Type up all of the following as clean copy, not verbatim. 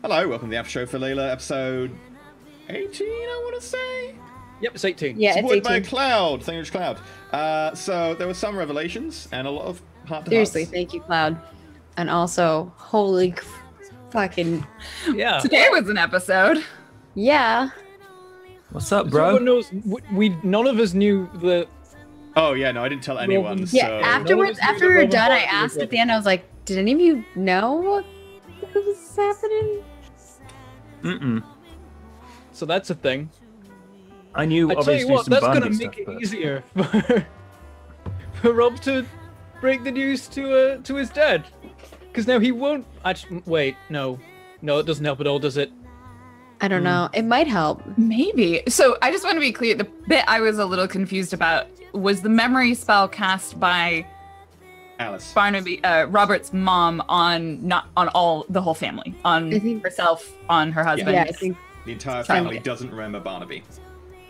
Hello, welcome to the After Show for Layla, episode 18, I want to say? Yep, it's 18. Yeah, Supported it's 18. by Cloud, thank you, Cloud. So there were some revelations and a lot of heart-to-hearts. Seriously, thank you, Cloud. And also, holy fucking... Yeah. Today was an episode. Yeah. What's up, So bro? everyone knows, none of us knew the... Oh yeah, no, I didn't tell anyone, Yeah, so... afterwards, after we were done, I asked at the end, I was like, did any of you know what was happening? Mm-mm. So that's a thing. I knew, I tell obviously, you what, some that's Barnaby gonna stuff, make it but... easier for Rob to break the news to his dad. Because now he won't... Actually, wait, no. No, it doesn't help at all, does it? I don't know. It might help. Maybe. So I just want to be clear. The bit I was a little confused about was the memory spell cast by Alice. Barnaby, Robert's mom on the whole family, on I think- herself, on her husband. Yeah, I think... The entire Sorry. family doesn't remember Barnaby.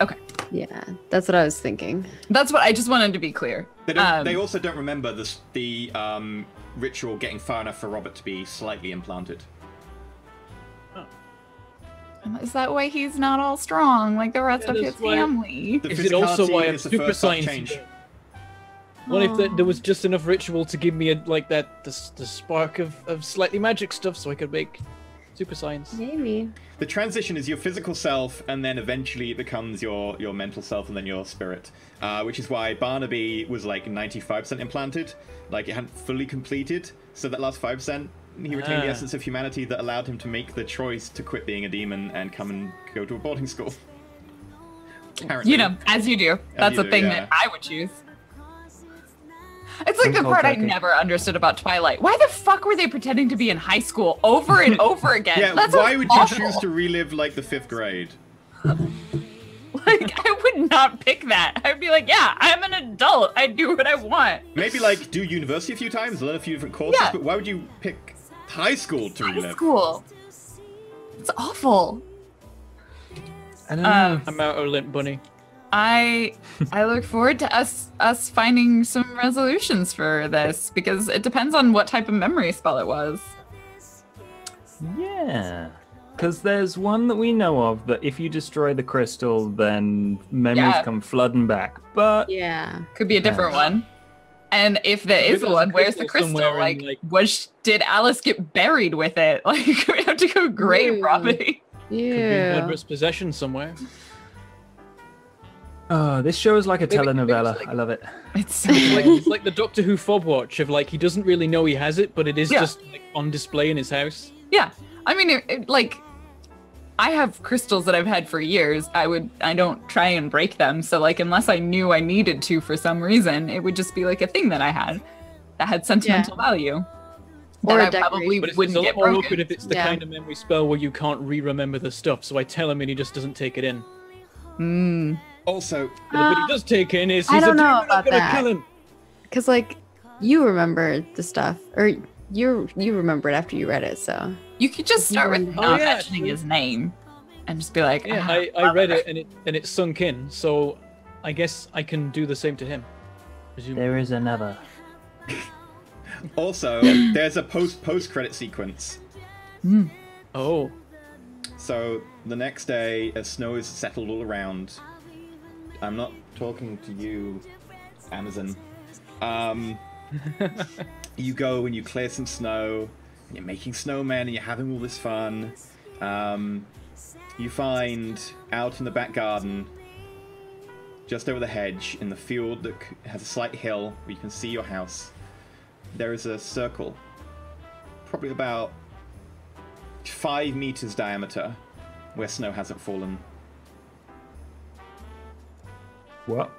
Okay, Yeah, that's what I was thinking. that's what I just wanted to be clear. They also don't remember the ritual getting far enough for Robert to be slightly implanted. Is that why he's not all strong like the rest Yeah, of his that's why- family? The Is it also physicality why I'm is the super first step science? change. What if there was just enough ritual to give me the spark of slightly magic stuff so I could make super science? Maybe. The transition is your physical self, and then eventually it becomes your mental self, and then your spirit. Which is why Barnaby was like 95% implanted, like it hadn't fully completed. So that last 5%, he retained the essence of humanity that allowed him to make the choice to quit being a demon and come and go to a boarding school. Apparently. You know, as you do. That's you a do, thing yeah. that I would choose. It's like the Cold part I turkey. never understood about Twilight. Why the fuck were they pretending to be in high school over and over again? Yeah, That's why would you awful. choose to relive like the 5th grade? Like, I would not pick that. I'd be like, yeah, I'm an adult. I do what I want. Maybe like do university a few times, learn a few different courses, Yeah. but why would you pick high school to High relive? school. It's awful. I don't know. I'm out of Limp Bunny. I look forward to us finding some resolutions for this because it depends on what type of memory spell it was. Yeah. Because there's one that we know of that if you destroy the crystal, then memories Yeah. come flooding back. But Yeah. Could be a different one. And if there is there's a one, where's the crystal crystal? somewhere in, Like, did Alice get buried with it? Like, we have to go grave Ew. robbing. Could be in Yeah. Wondrous Possession somewhere. this show is like a Maybe- telenovela. maybe it's like- I love it. It's so It's like the Doctor Who fob watch of like he doesn't really know he has it, but it is Yeah. just like on display in his house. Yeah, I mean, like, I have crystals that I've had for years. I don't try and break them. So, like, unless I knew I needed to for some reason, it would just be like a thing that I had that had sentimental value. Or That a I probably decoration. But it's wouldn't a lot get more broken. awkward if it's the Yeah. kind of memory spell where you can't re-remember the stuff. So I tell him and he just doesn't take it in. Mm. Also, But what he does take in is I he's a don't know demon, I'm about gonna that. kill him. Because, like, you remember the stuff. Or you remember it after you read it, so... You could just start with Oh, not yeah, mentioning true. his name and just be like, Yeah, "Ah, I read it and it sunk in. So I guess I can do the same to him. Presumably. There is another. also, there's a post-credit sequence. Oh. So the next day, as snow is settled all around, I'm not talking to you, Amazon. You go and you clear some snow, and you're making snowmen, and you're having all this fun. You find out in the back garden, just over the hedge, in the field that has a slight hill where you can see your house, there is a circle, probably about 5 meters diameter, where snow hasn't fallen. What?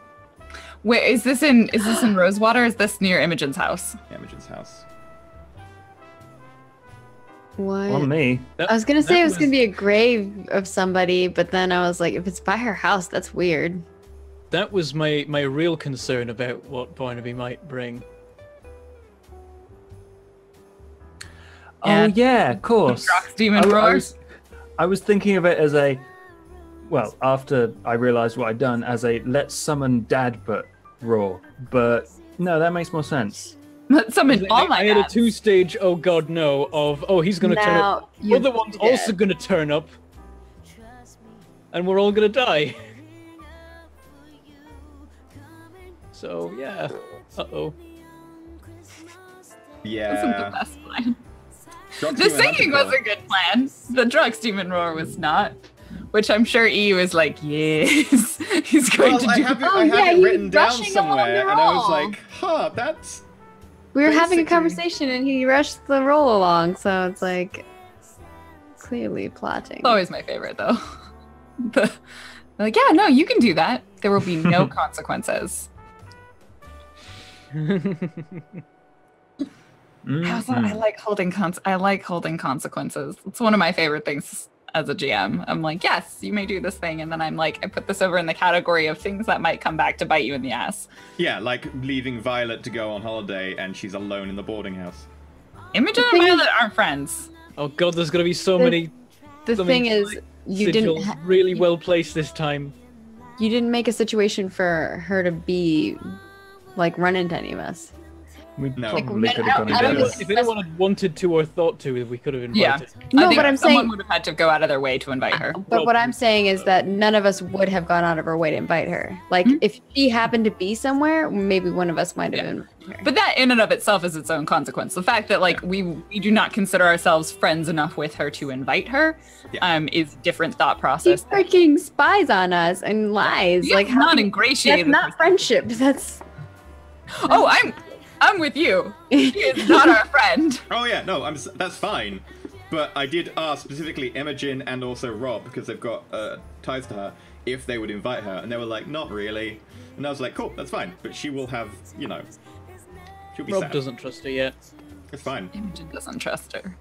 Wait, is this in Rosewater? Is this near Imogen's house? Imogen's house. What? On me. I was gonna say that it was gonna be a grave of somebody, but then I was like, if it's by her house, that's weird. That was my real concern about what Barnaby might bring. Yeah. Oh yeah, of course. Drox demon I roars. was thinking of it as a, well, after I realised what I'd done, as a let's summon Dad but roar. But no, that makes more sense. Summon all my I had a bats. 2-stage, oh god, no, of, oh, he's gonna turn Now up. you Other one's did. also gonna turn up. And we're all gonna die. So, yeah. Uh-oh. Wasn't the Yeah. best plan. Drunk The Demon singing Hunter was a good plan. The Drux Demon Roar was not. Which I'm sure E was like, yes, he's going Well, to I do. have it, Oh, I have yeah, it you written down rushing along somewhere, the and I was roll. like, huh, that's... We were having a Basically- conversation and he rushed the roll along, so it's like clearly plotting. It's always my favorite though. They're like, yeah, no, you can do that. There will be no consequences. I like holding consequences. It's one of my favorite things as a GM. I'm like, yes, you may do this thing, and then I'm like, I put this over in the category of things that might come back to bite you in the ass. Yeah, like leaving Violet to go on holiday and she's alone in the boarding house. Imogen and thing is- Violet aren't friends. Oh god, there's gonna be so The- many The something thing is, you didn't sigils really well placed this time. you didn't make a situation for her to be like run into any of us. We No. probably Like, could I have don't- gone I don't and know. done it. If anyone had wanted to or thought to, we could have invited. Yeah. No, I think but I'm someone saying, would have had to go out of their way to invite her. but what I'm saying is that none of us would have gone out of our way to invite her. Like, if she happened to be somewhere, maybe one of us might have Yeah. invited her. But that in and of itself is its own consequence. The fact that like we do not consider ourselves friends enough with her to invite her is different thought She process. freaking spies on us and lies. Yeah, Like, how not can- ingratiated. That's not friendship. That's Oh, I'm with you. She is not our friend. Oh yeah, no, that's fine. But I did ask specifically Imogen and also Rob, because they've got ties to her, if they would invite her, and they were like, not really. And I was like, cool, that's fine. But she will have, she'll be Rob sad. doesn't trust her yet. It's fine. Imogen doesn't trust her.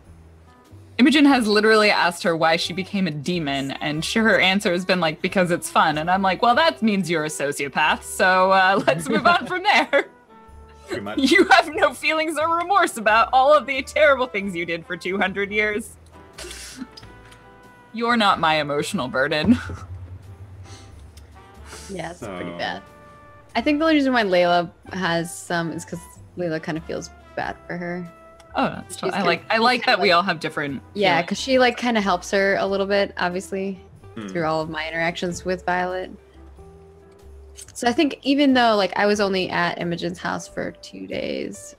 Imogen has literally asked her why she became a demon, and her answer has been like, because it's fun. And I'm like, well, that means you're a sociopath, so let's move on from there. Pretty much. You have no feelings or remorse about all of the terrible things you did for 200 years. You're not my emotional burden. yeah, it's So- pretty bad. I think the only reason why Layla has some is because Layla kind of feels bad for her. Oh, that's She's I like that we all have different. Yeah, feelings. because she like kind of helps her a little bit, obviously, Hmm. through all of my interactions with Violet. So I think even though like I was only at Imogen's house for 2 days,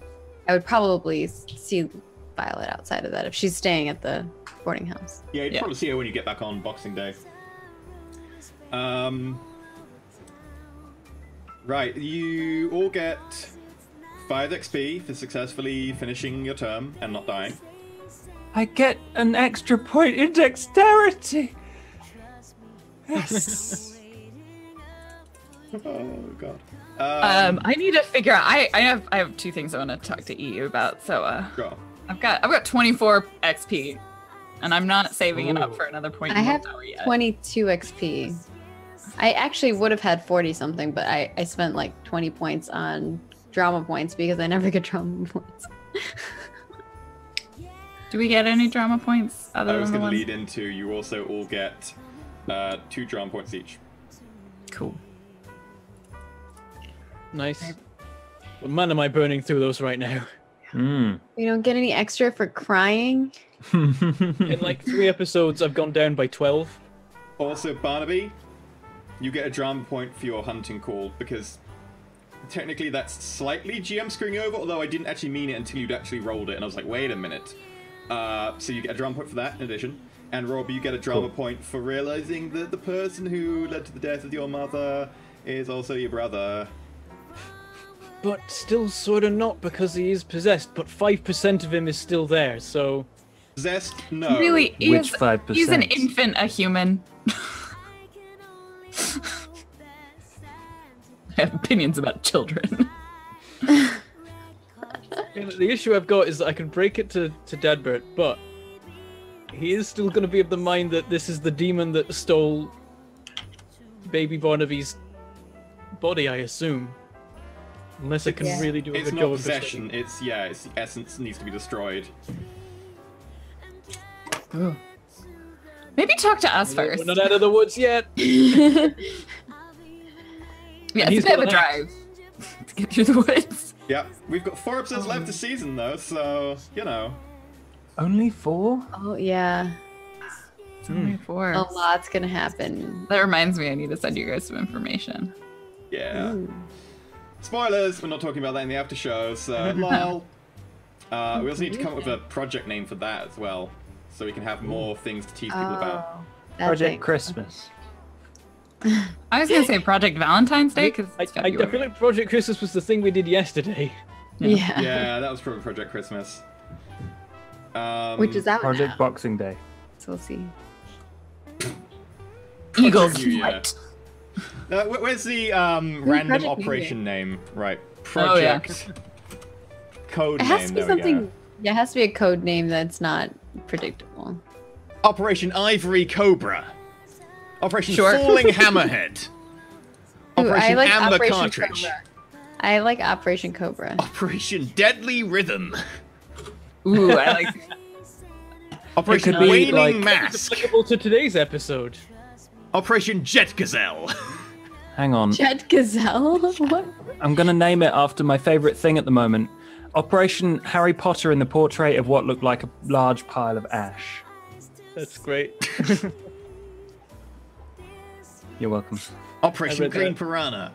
I would probably see Violet outside of that if she's staying at the boarding house. Yeah, you'd Yeah. probably see her when you get back on Boxing Day. Right, you all get 5 XP for successfully finishing your term and not dying. I get an extra point in dexterity. Yes. Oh god. I need to figure out. I have 2 things I want to talk to EU about. So Go. I've got 24 XP, and I'm not saving it up Ooh. for another point. I in have willpower yet. 22 XP. I actually would have had 40 something, but I spent like 20 points on drama points because I never get drama points. Do we get any drama points other I was than the going to ones? lead into you also all get 2 drama points each. Cool. Nice. What man am I burning through those right now? Hmm. You don't get any extra for crying? In like 3 episodes, I've gone down by 12. Also, Barnaby, you get a drama point for your hunting call because technically that's slightly GM screwing you over, although I didn't actually mean it until you'd actually rolled it, and I was like, wait a minute. So you get a drama point for that in addition. And Rob, you get a drama point for realizing that the person who led to the death of your mother is also your brother. But still sort of not because he is possessed, but 5% of him is still there, so... Zest, no. Really, Which is 5%? he's an infant, a human. I have opinions about children. The issue I've got is that I can break it to Dadbert, but he is still going to be of the mind that this is the demon that stole baby Barnaby's body, I assume. Unless I can Yeah. really do a It's good not job of possession, persuading. it's the essence needs to be destroyed. Maybe talk to us We're first. not out of the woods yet. Yeah, he's it's a bit of got a an axe. drive to get through the woods. Yep, we've got 4 episodes left this season though, so you know. Only 4? Oh yeah, It's only 4. a lot's gonna happen. That reminds me, I need to send you guys some information. Yeah. Ooh. Spoilers. We're not talking about that in the after show. So lol. We also need to come up with a project name for that as well, so we can have more things to tease people about. That Project thing. Christmas. I was gonna say Project Valentine's Day because I feel like Project Christmas was the thing we did yesterday. Yeah. Yeah, that was probably Project Christmas. Which is out Project now. Boxing Day. So we'll see. Eagles New Year. Flight. Where's the random Project New operation name? Right, Oh, yeah. Project code It name. has to be there we go. something. Yeah, it has to be a code name that's not predictable. Operation Ivory Cobra. Operation Sure. Falling Hammerhead. Ooh, Operation I like Amber Operation Cartridge. Cobra. I like Operation Cobra. Operation Deadly Rhythm. Ooh, I like. Operation could be, Waning like- It's Mask. applicable to today's episode. Operation Jet Gazelle. Hang on. Jet Gazelle? What? I'm going to name it after my favorite thing at the moment. Operation Harry Potter and the portrait of what looked like a large pile of ash. That's great. You're welcome. Operation I read Green that. Piranha.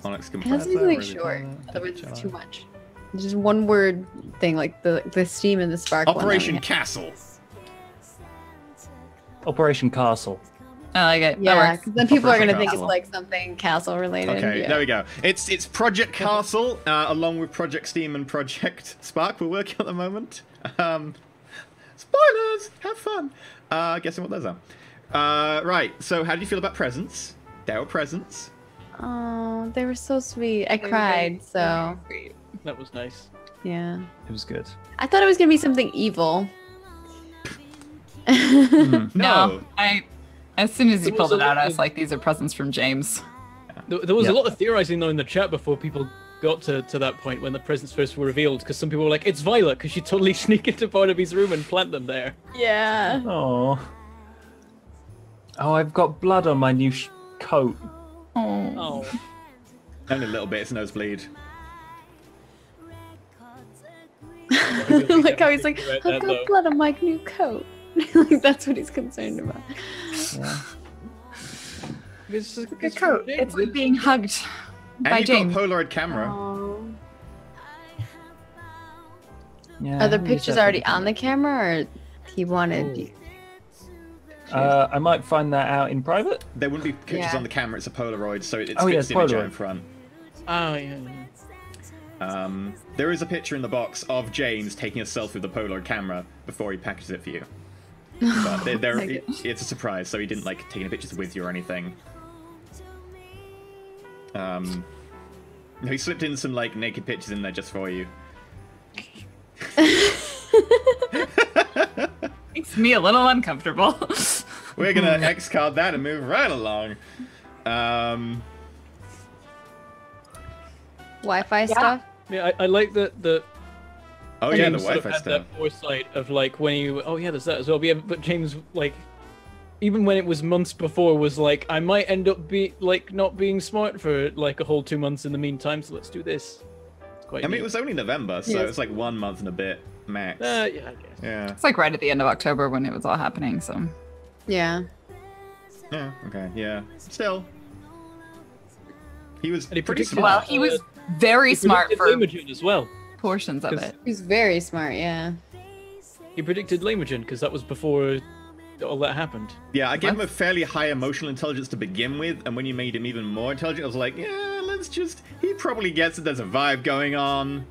Onyx It has to be compressor. something short. Otherwise, it's too much. Just one word thing, like the steam and the spark. one that we Operation had. Castle. Operation Castle. I like it. Yeah, That works. because then people are Operation gonna think it's Castle. like something castle related. Okay, yeah. there we go. It's Project Castle, along with Project Steam and Project Spark. We're working at the moment. Spoilers! Have fun. Guessing what those are. Right. So, how do you feel about presents? There were presents. Oh, they were so sweet. I cried. So That was nice. yeah, It was good. I thought it was gonna be something evil. No, as soon as you There pulled was it a out, I lot was of- like, these are presents from James. There was Yeah. a lot of theorizing though in the chat before people got to that point when the presents first were revealed, because some people were like, it's Violet, because she totally sneak into Barnaby's room and plant them there. Yeah. Oh. Oh, I've got blood on my new coat. Oh. Oh. Only a little bit. It's nosebleed. Like how he's like, Right, I've that got though. blood on my new coat. Like that's what he's concerned about. Yeah. It's a Good coat. It's like being hugged by And you've got James. a Polaroid camera. Oh. Yeah, Are the you pictures said already that. on the camera, or he wanted? You... I might find that out in private. There wouldn't be pictures Yeah. on the camera. It's a Polaroid, so it's Oh, yeah, fixed it's image Polaroid. out in front. Oh, yeah. There is a picture in the box of James taking a selfie with the Polaroid camera before he packages it for you. But it's a surprise, so he didn't like take any pictures with you or anything. No, he slipped in some like naked pictures in there just for you. Makes me a little uncomfortable. We're gonna X card that and move right along. Wi-Fi stuff. Yeah, I like that Oh yeah, the James sort of Wi-Fi had stuff. that foresight of like when you, oh yeah, there's that as well. But yeah, but James, like, even when it was months before, was like, I might end up not being smart for like a whole 2 months in the meantime, so let's do this. It's quite I mean, neat. it was only November, so Yes. it's like 1 month and a bit max. Yeah, I guess. Yeah. It's like right at the end of October when it was all happening, so. Yeah. Yeah. Okay. Yeah. Still, he was And he pretty predicted- smart. Well, he was very He smart predicted for Laymagen as well. portions of 'Cause- it. He's very smart. Yeah. He predicted Laymagen because that was before all that happened. Yeah, I gave him What? a fairly high emotional intelligence to begin with, and when you made him even more intelligent, I was like, yeah, he probably gets that there's a vibe going on.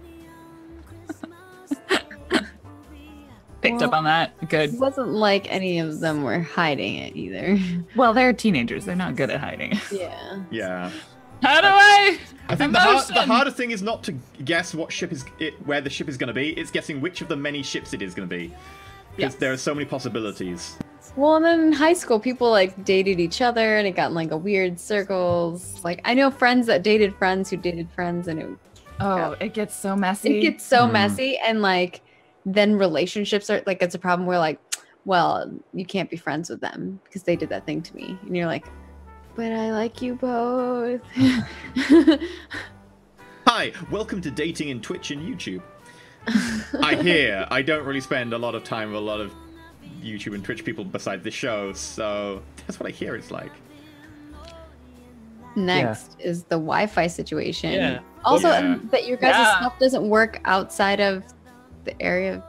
Picked up on that. It Good. wasn't like any of them were hiding it either. Well, they're teenagers. They're not good at hiding. Yeah. Yeah. How do I? I think the Emotion! harder thing is not to guess what where the ship is going to be, it's guessing which of the many ships it is going to be. Because there are so many possibilities. Well, and then in high school, people like dated each other, and it got in like a weird circles. Like I know friends that dated friends who dated friends, and Oh, it gets so messy. it gets so messy. And like then relationships are like it's a problem where like, well, you can't be friends with them because they did that thing to me, and you're like, but I like you both. Hi, Hi, welcome to Dating in Twitch and YouTube. I don't really spend a lot of time with a lot of YouTube and Twitch people besides the show, so that's what I hear it's like. Next is the Wi-Fi situation. Yeah. Also, Yeah. that your guys' stuff doesn't work outside of the area.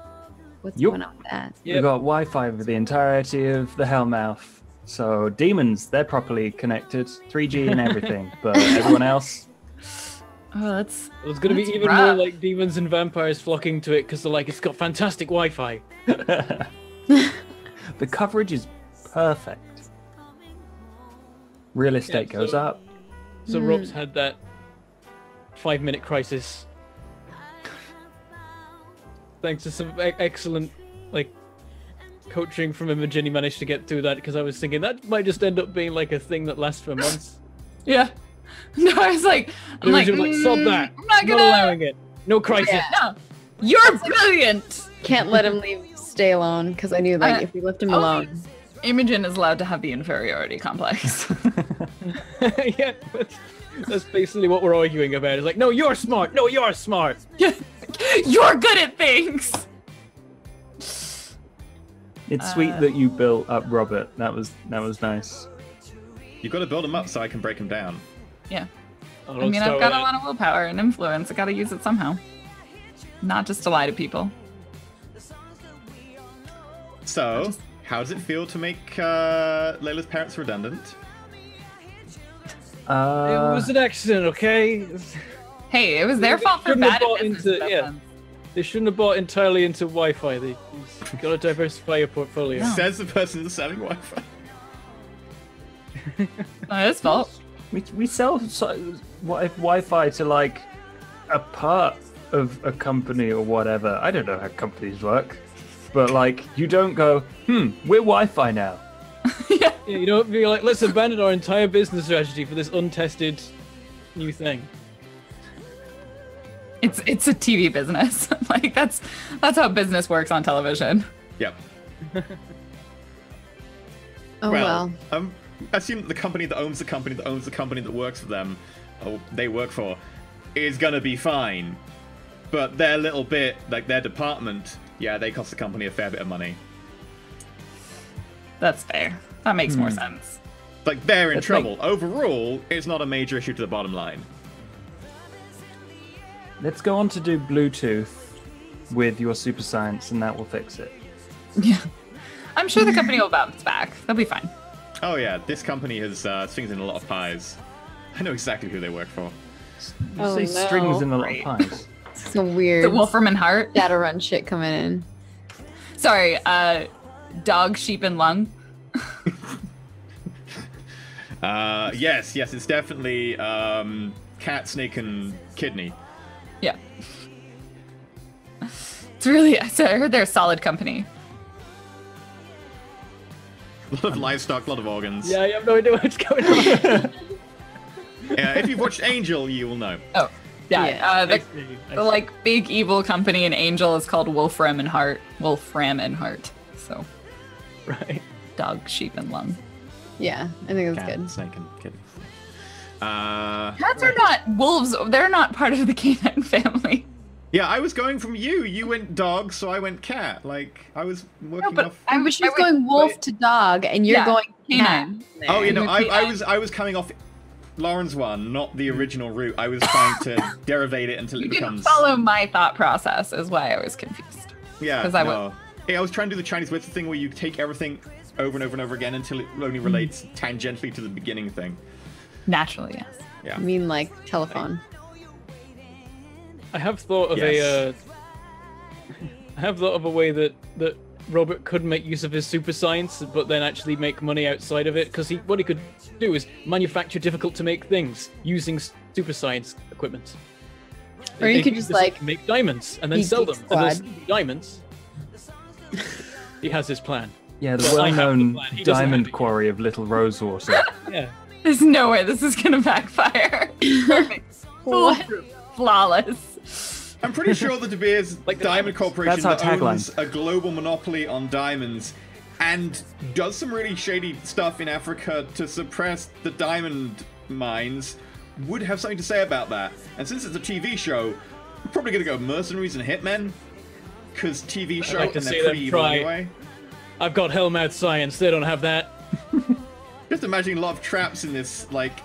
What's Yup. going on with that? Yep. We've got Wi-Fi for the entirety of the Hellmouth. So demons, they're properly connected, 3G and everything. But everyone else, Oh, that's There's going to be That's even rough. more like demons and vampires flocking to it because they're like, it's got fantastic Wi-Fi. the coverage is perfect. Real estate so- goes up. So Rob's had that 5-minute crisis. Thanks to some excellent like coaching from Imogen, he managed to get through that because I was thinking that might just end up being like a thing that lasts for months. yeah. No, I was like, And Imogen was like, sod that. I'm not gonna. allowing it. No crisis. Yeah. No, you're brilliant. Can't let him stay alone because I knew like if we left him alone. Imogen is allowed to have the inferiority complex. Yeah, that's basically what we're arguing about. It's like, no, you're smart. No, you're smart. You're good at things. It's sweet that you built up Robert. That was nice. You've got to build them up so I can break them down. Yeah. Oh, I don't mean, start I've got with a lot of willpower and influence. I gotta use it somehow. Not just to lie to people. So, how does it feel to make Layla's parents redundant? It was an accident, okay? Hey, it was their They fault for shouldn't have bad bought business into- that yeah. one. They shouldn't have bought entirely into Wi-Fi. They got to diversify your portfolio. No. Says the person that's selling Wi-Fi. Not his fault. We sell Wi-Fi to like a part of a company or whatever. I don't know how companies work, but like you don't go, we're Wi-Fi now. Yeah, you don't be like, let's abandon our entire business strategy for this untested new thing. It's a TV business. Like that's how business works on television. Yep. Oh well. Assume that the company that owns the company that owns the company that works for them, or they work for, is gonna be fine. But their little bit, like their department, yeah, they cost the company a fair bit of money. That's fair. That makes more sense. Like, they're in That's trouble. Overall, it's not a major issue to the bottom line. Let's go on to do Bluetooth with your super science, and that will fix it. Yeah. I'm sure the company will bounce back. They'll be fine. Oh yeah, this company has strings in a lot of pies. I know exactly who they work for. You Oh, say no. strings in a lot Great. of pies. Some weird The Wolfram and Hart. Shadowrun shit coming in. Sorry, dog, sheep, and lung. Yes, it's definitely cat, snake, and kidney. Yeah. It's really. So I heard they're a solid company. A lot of livestock, a lot of organs. Yeah, I have no idea what's going on. Yeah, if you've watched Angel, you will know. Oh, yeah. Yeah. The like big evil company in Angel is called Wolfram and Hart. Wolfram and Hart. So Right. dog, sheep, and lung. Yeah, I think that's Cat, good. snake, and kidney. Cats are not wolves. They're not part of the canine family. Yeah, I was going from you. You went dog, so I went cat. Like, I was working but off. But she was going wolf to dog, and you're Yeah, going canine. cat. Oh, you know, Repeat I that. was coming off Lauren's one, not the original route. I was trying to derivate it until it You didn't becomes. follow my thought process, is why I was confused. Yeah, 'cause I no. Hey, I was trying to do the Chinese whisper thing where you take everything over and over and over again until it only relates tangentially to the beginning thing. Naturally, yes. Yeah. I mean, like telephone. I have thought of Yes. I have thought of a way that Robert could make use of his super science, but then actually make money outside of it. Because what he could do is manufacture difficult to make things using super science equipment. Or you They could use just, this like, to make diamonds and then be sell Geek them. And those Squad. diamonds. He has his plan. Yeah, the Well, I have the well-known plan. He doesn't have diamond it. quarry of Little Rosewater. Yeah. There's no way this is gonna backfire. Perfect. Flawless. I'm pretty sure that De Beers Like the Diamond diamonds. Corporation That's our that owns tagline. a global monopoly on diamonds and does some really shady stuff in Africa to suppress the diamond mines would have something to say about that. And since it's a TV show, we're probably going to go mercenaries and hitmen. Because TV show like to and see they're them pretty evil try. anyway. I've got Hellmouth science. They don't have that. Just imagining a lot of traps in this, like,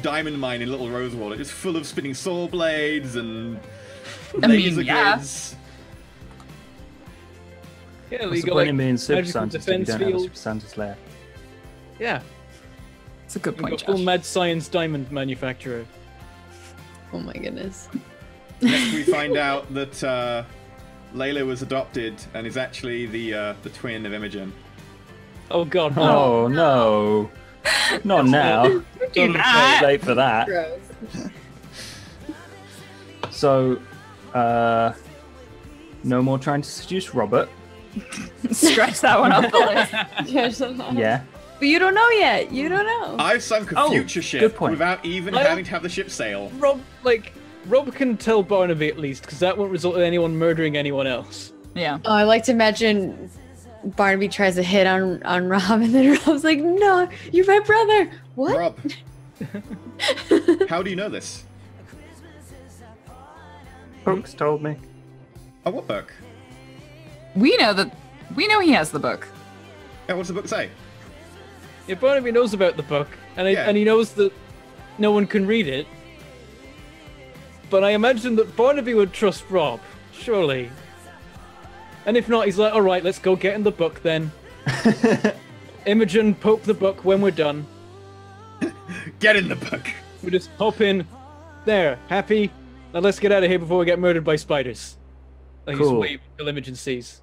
diamond mine in Little Rosewater. Just full of spinning saw blades and laser grids. Yeah, What's you the got point like in being super magical scientist if you defense don't have a field. super scientist lair? Yeah, It's a good you point, got full Josh. mad science diamond manufacturer. Oh my goodness. Next we find out that Layla was adopted and is actually the twin of Imogen. Oh god, no. Oh no. Not now. do Too that. late for that. Gross. So, no more trying to seduce Robert. Scratch that one off the list. Yeah. But you don't know yet. You don't know. I've sunk a Oh, future ship good point. without even Well- having to have the ship sail. Rob can tell Barnaby at least, because that won't result in anyone murdering anyone else. Yeah. Oh, I like to imagine Barnaby tries to hit on Rob, and then Rob's like, "No, you're my brother." What? Rob, how do you know this? Pokes told me. Oh, what book? We know he has the book. Yeah, what's the book say? Yeah, Barnaby knows about the book, and Yeah. and he knows that no one can read it. But I imagine that Barnaby would trust Rob, surely. And if not, he's like, all right, let's go get in the book then. Imogen, poke the book when we're done. Get in the book. We just hop in. There, happy? Now let's get out of here before we get murdered by spiders. Like, just Cool. wait until Imogen sees.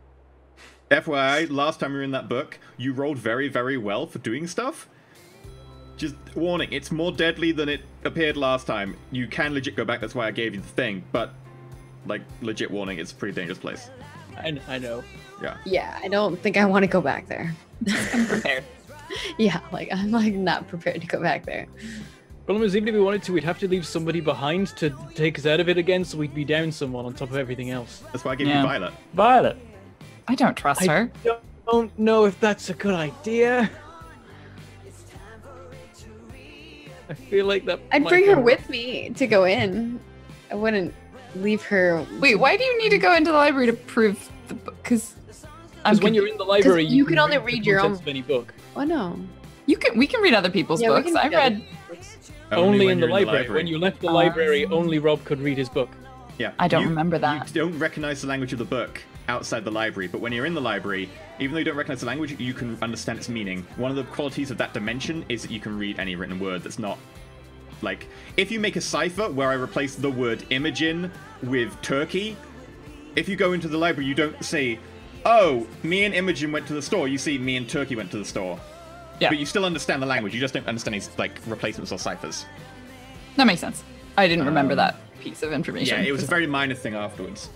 FYI, last time we were in that book, you rolled very, very well for doing stuff. Just warning, it's more deadly than it appeared last time. You can legit go back, that's why I gave you the thing, but, like, legit warning, it's a pretty dangerous place. I know. Yeah. Yeah, I don't think I want to go back there. Prepared. Yeah, like I'm like not prepared to go back there. Problem is, even if we wanted to, we'd have to leave somebody behind to take us out of it again, so we'd be down someone on top of everything else. That's why I gave Yeah. you Violet. Violet. I don't trust her. Don't know if that's a good idea. I feel like that. I'd might bring go her wrong. with me to go in. I wouldn't leave her. Wait, why do you need to go into the library to prove the book? Because Because when you're in the library, you can only read the your contents own- of any book. Oh no. we can read other people's Yeah, we books. can I read other read. books. Only when in the you're library. When you left the library, only Rob could read his book. Yeah. I don't remember that. You don't recognize the language of the book outside the library, but when you're in the library, even though you don't recognize the language, you can understand its meaning. One of the qualities of that dimension is that you can read any written word that's not... Like, if you make a cipher where I replace the word Imogen with turkey, if you go into the library, you don't say, oh, me and Imogen went to the store. You see, me and Turkey went to the store. Yeah, But you still understand the language. You just don't understand these, like, replacements or ciphers. that makes sense. I didn't remember that piece of information. Yeah, it was a very minor thing afterwards.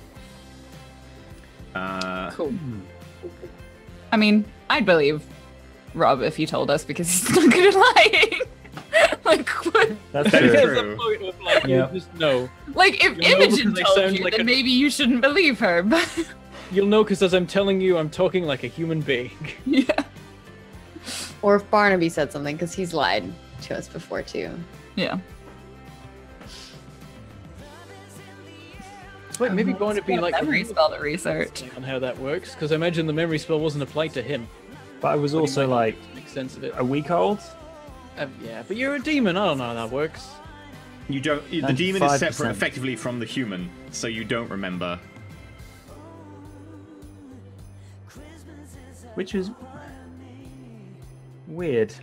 Cool. I mean, I'd believe Rob if he told us because he's not good at lying. Like what? That's That is true. true. There's a point of like, you Yeah. just know. Like if You'll know Imogen because they told sound you, like then a- maybe you shouldn't believe her. But You'll know because as I'm telling you, I'm talking like a human being. yeah, Or if Barnaby said something, because he's lied to us before too. yeah. Wait, maybe going to be like memory spell to research. on how that works, because I imagine the memory spell wasn't applied to him. But I was also like Make sense of it. a week old. Yeah, but you're a demon. I don't know how that works. You don't. The demon is 95%. separate, effectively, from the human, so you don't remember. Which is weird.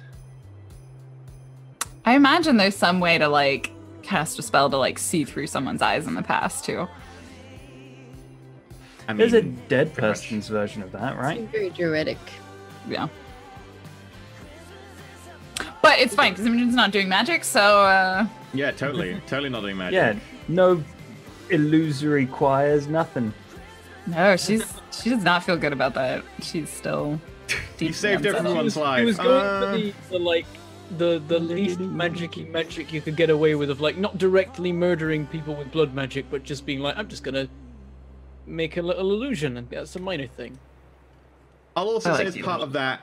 I imagine there's some way to like cast a spell to like see through someone's eyes in the past too. I mean, There's a dead pretty much. person's version of that, right? Seems very druidic. Yeah. But it's fine because Imogen's not doing magic, so Yeah, totally, totally not doing magic. Yeah, no illusory choirs, nothing. no, she does not feel good about that. She's still. You saved deep in everyone's He life. was going for the like the least magic-y magic you could get away with, of like not directly murdering people with blood magic, but just being like, I'm just gonna make a little illusion, and that's a minor thing. I'll also I say like as the part image. of that,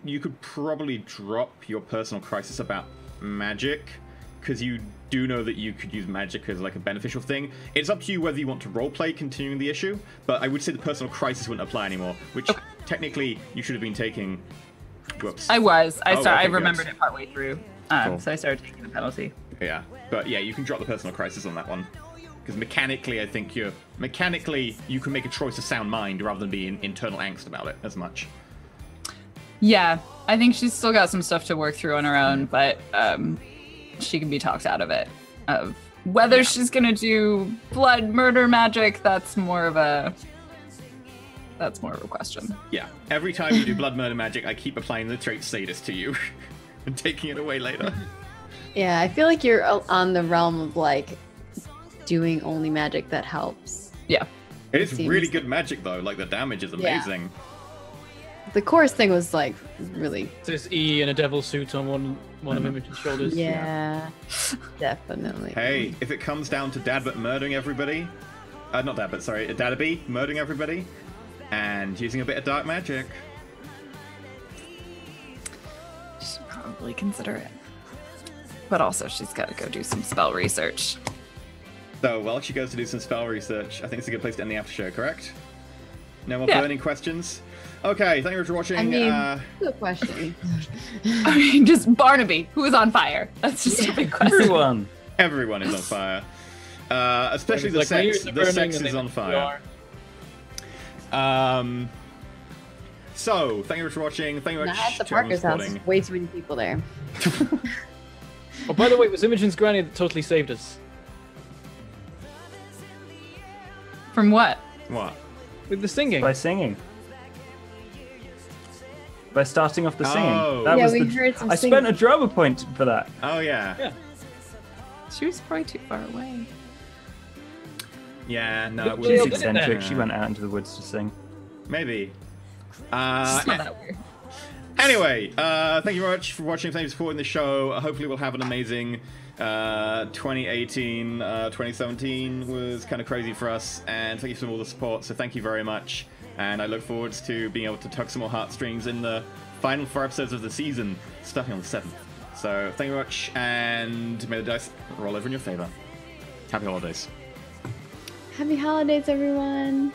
you could probably drop your personal crisis about magic, because you do know that you could use magic as like a beneficial thing. It's up to you whether you want to roleplay continuing the issue, but I would say the personal crisis wouldn't apply anymore, which technically you should have been taking. Whoops. I was. Okay, I remembered it partway through, Cool. so I started taking the penalty. Yeah, but yeah, you can drop the personal crisis on that one. Because mechanically, I think you can make a choice of sound mind rather than be in internal angst about it as much. Yeah, I think she's still got some stuff to work through on her own, but she can be talked out of it. Of whether she's gonna do blood murder magic, that's more of a question. Yeah, every time you do blood murder magic, I keep applying the trait sadist to you and taking it away later. Yeah, I feel like you're on the realm of like doing only magic that helps. Yeah. It is Seems- really good magic though, like the damage is amazing. The chorus thing was like really. There's E and a devil suit on one of Imogen's shoulders. Yeah, definitely. Hey, if it comes down to Dadbert murdering everybody, not Dadbert, sorry, Dadaby murdering everybody, and using a bit of dark magic. Should probably consider it. But also, she's got to go do some spell research. So, while she goes to do some spell research, I think it's a good place to end the after show, correct? No more Yeah. burning questions? Okay, thank you for watching. I mean, good question. I mean, just Barnaby, who is on fire? That's just a big question. Everyone. Everyone is on fire. Especially Like, the my sex. ears are The burning sex and is they on really fire. are. So, thank you for watching. Thank you very Not much at the to everyone Parker's house. supporting. Way too many people there. Oh, by the way, it was Imogen's granny that totally saved us. From what? What? With the singing. By singing. By starting off the singing. Oh. That Yeah, was we the... heard some I spent a singing. drama point for that. Oh, yeah. Yeah. She was probably too far away. Yeah, no, But it Jill She's was did it eccentric. then. She went out into the woods to sing. Maybe. It's not that weird. Anyway, thank you very much for watching. Thank you for supporting the show. Hopefully we'll have an amazing 2018. 2017 was kind of crazy for us, and thank you for all the support. So thank you very much, and I look forward to being able to tug some more heartstrings in the final 4 episodes of the season, starting on the 7th. So thank you very much, and may the dice roll over in your favor. Happy holidays. Happy holidays, everyone.